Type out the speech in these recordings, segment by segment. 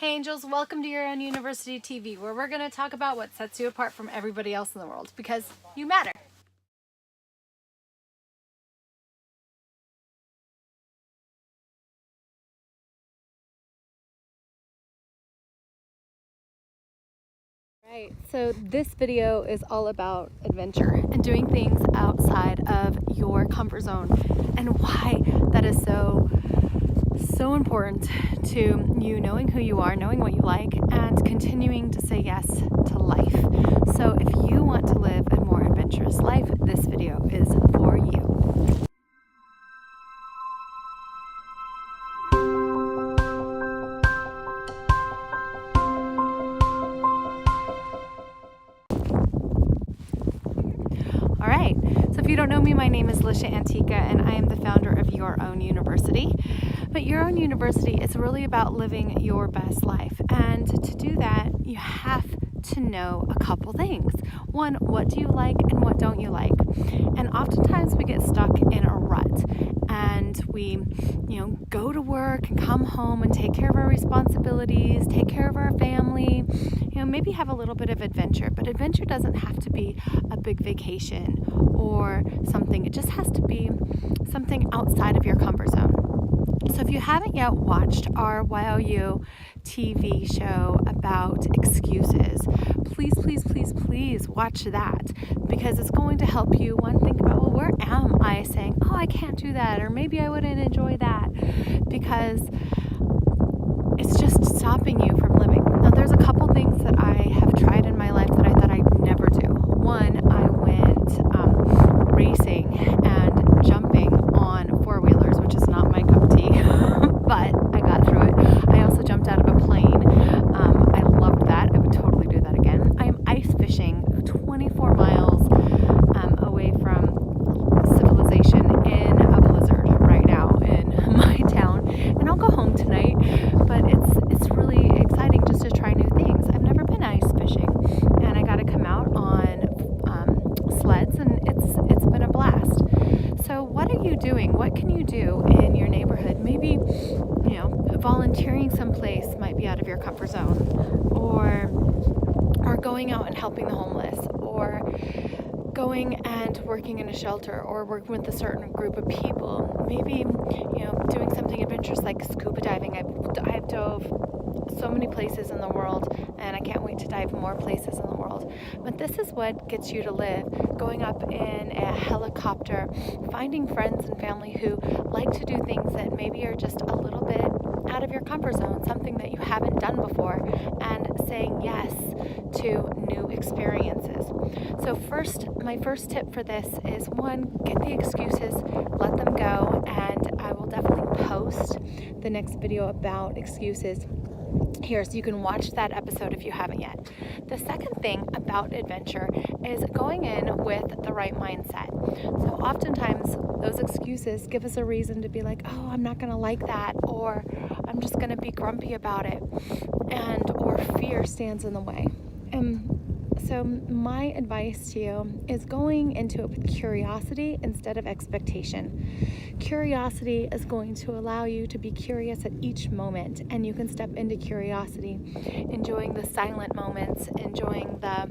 Hey Angels, welcome to Your Own University TV, where we're going to talk about what sets you apart from everybody else in the world, because you matter. Right, so this video is all about adventure and doing things outside of your comfort zone, and why that is so important to you knowing who you are, knowing what you like, and continuing to say yes to life. So if you want to live a more adventurous life, this video is for you. All right, so if you don't know me, my name is Lisha Antica, and I am the founder of Your Own University. But Your Own University is really about living your best life. And to do that, you have to know a couple things. One, what do you like and what don't you like? And oftentimes we get stuck in a rut, and we, go to work and come home and take care of our responsibilities, take care of our family, maybe have a little bit of adventure. But adventure doesn't have to be a big vacation or something. It just has to be something outside of your comfort zone. So if you haven't yet watched our YOU TV show about excuses, please watch that, because it's going to help you, one, think about, well, where am I saying, oh, I can't do that, or maybe I wouldn't enjoy that, because it's just stopping you from living. Now, there's a couple things that I have tried in my life that I thought I'd never do. One, I went racing and jumping on four-wheelers, which is not my cup of tea, but I got through it. I also jumped out of a plane. I loved that. I would totally do that again. I'm ice fishing 24 miles away from civilization in a blizzard right now in my town, and I'll go home tonight, but it's really exciting just to try new things. I've never been ice fishing, and I got to come out on sleds, and it's been a blast. So what are you doing? What can you do in your neighborhood? Maybe, volunteering someplace might be out of your comfort zone, or going out and helping the homeless, or going and working in a shelter, or working with a certain group of people. Maybe, doing something adventurous like scuba diving. I've dove so many places in the world, and I can't wait to dive more places in the world. But this is what gets you to live: going up in a helicopter, finding friends and family who like to do things that maybe are just a little bit out of your comfort zone, something that you haven't done before, and saying yes to new experiences. So my first tip for this is, one, get the excuses, let them go, and I will definitely post the next video about excuses here, so you can watch that episode if you haven't yet. The second thing about adventure is going in with the right mindset. So oftentimes those excuses give us a reason to be like, oh, I'm not going to like that, or I'm just going to be grumpy about it, or fear stands in the way. So my advice to you is going into it with curiosity instead of expectation. Curiosity is going to allow you to be curious at each moment, and you can step into curiosity, enjoying the silent moments, enjoying the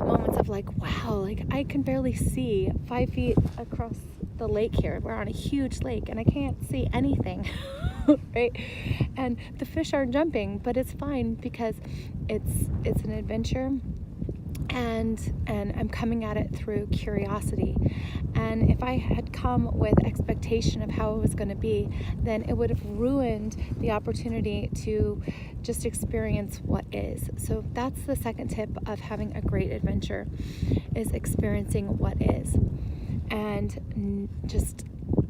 moments of like, wow, like I can barely see 5 feet across the lake here. We're on a huge lake and I can't see anything. Right? And the fish aren't jumping, but it's fine, because it's an adventure, and I'm coming at it through curiosity. And if I had come with expectation of how it was going to be, then it would have ruined the opportunity to just experience what is. So that's the second tip of having a great adventure, is experiencing what is, and just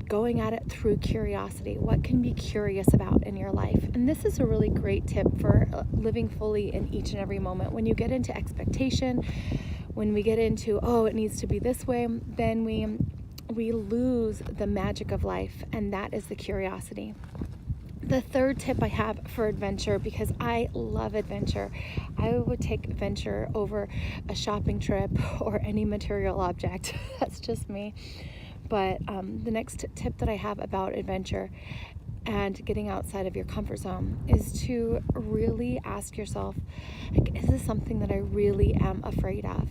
going at it through curiosity. What can you be curious about in your life? And this is a really great tip for living fully in each and every moment. When you get into expectation, when we get into, oh, it needs to be this way, then we lose the magic of life, and that is the curiosity. The third tip I have for adventure, because I love adventure, I would take adventure over a shopping trip or any material object. That's just me. But the next tip that I have about adventure and getting outside of your comfort zone is to really ask yourself, like, is this something that I really am afraid of?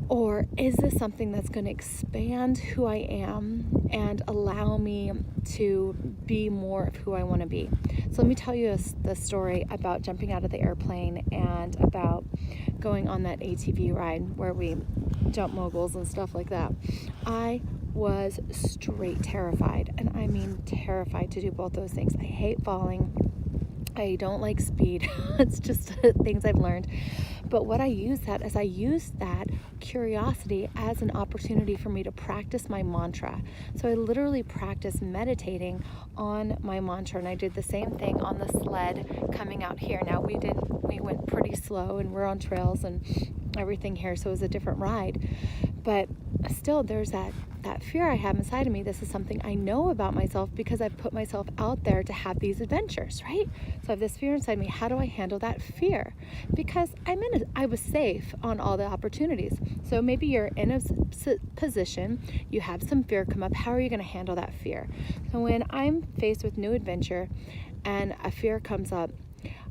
Or is this something that's going to expand who I am and allow me to be more of who I want to be? So let me tell you the story about jumping out of the airplane and about going on that ATV ride where we jump moguls and stuff like that. I was straight terrified, and I mean terrified to do both those things. I hate falling. I don't like speed. It's just things I've learned. But what I use that curiosity as an opportunity for me to practice my mantra. So I literally practiced meditating on my mantra, and I did the same thing on the sled coming out here. Now we went pretty slow, and we're on trails and everything here, so it was a different ride. But still, there's that fear I have inside of me. This is something I know about myself because I've put myself out there to have these adventures, right? So I have this fear inside me. How do I handle that fear? Because I was safe on all the opportunities. So maybe you're in a position, you have some fear come up. How are you going to handle that fear? So when I'm faced with new adventure and a fear comes up,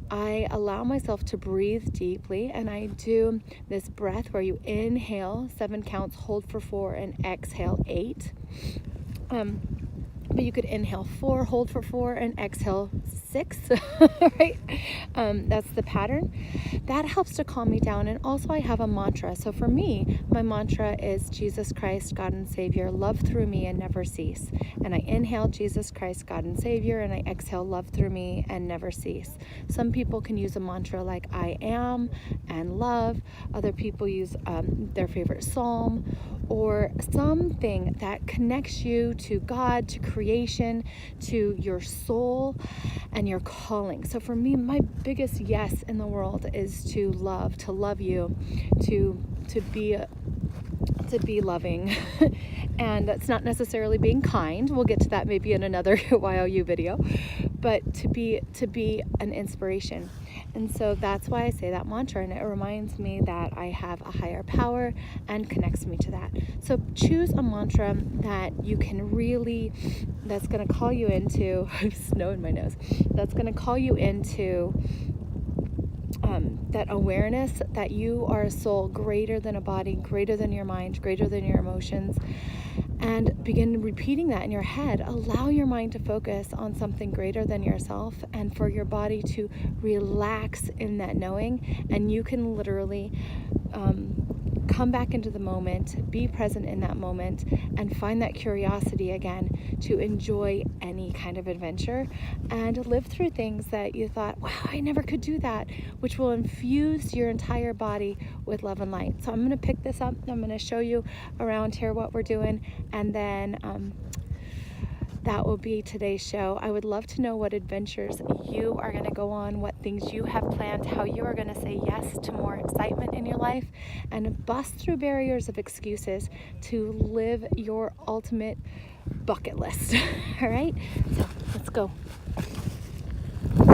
I allow myself to breathe deeply, and I do this breath where you inhale 7 counts, hold for 4, and exhale 8. But you could inhale 4, hold for 4, and exhale 6, right? That's the pattern. That helps to calm me down. And also I have a mantra. So for me, my mantra is Jesus Christ, God and Savior, love through me and never cease. And I inhale Jesus Christ, God and Savior, and I exhale love through me and never cease. Some people can use a mantra like I am and love. Other people use their favorite psalm or something that connects you to God, to creation, to your soul and your calling. So for me, my biggest yes in the world is to love you, to be loving. And that's not necessarily being kind. We'll get to that maybe in another YOU video, but to be an inspiration. And so that's why I say that mantra, and it reminds me that I have a higher power and connects me to that. So choose a mantra that you can really, that's going to call you into, snow in my nose, that's going to call you into that awareness that you are a soul greater than a body, greater than your mind, greater than your emotions, and begin repeating that in your head. Allow your mind to focus on something greater than yourself and for your body to relax in that knowing, and you can literally come back into the moment, be present in that moment, and find that curiosity again to enjoy any kind of adventure and live through things that you thought, wow, I never could do that, which will infuse your entire body with love and light. So I'm going to pick this up. I'm going to show you around here what we're doing, and then that will be today's show. I would love to know what adventures you are going to go on, what things you have planned, how you are going to say yes to more excitement in your life and bust through barriers of excuses to live your ultimate bucket list. All right, so let's go. So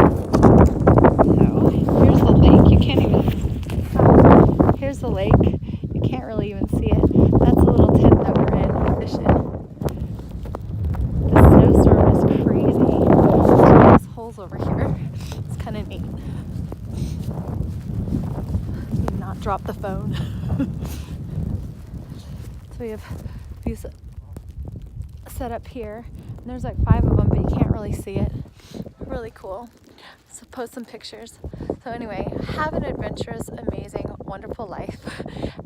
here's the lake. You can't even, here's the lake. You can't really even see it. That's a little tent that we're in fishing. Snowstorm is crazy. There's holes over here. It's kind of neat. Not drop the phone. So we have these set up here, and there's like 5 of them, but you can't really see it. Really cool. So post some pictures. So anyway, have an adventurous, amazing, wonderful life,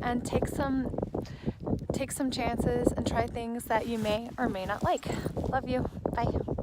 and take some chances and try things that you may or may not like. Love you. Bye.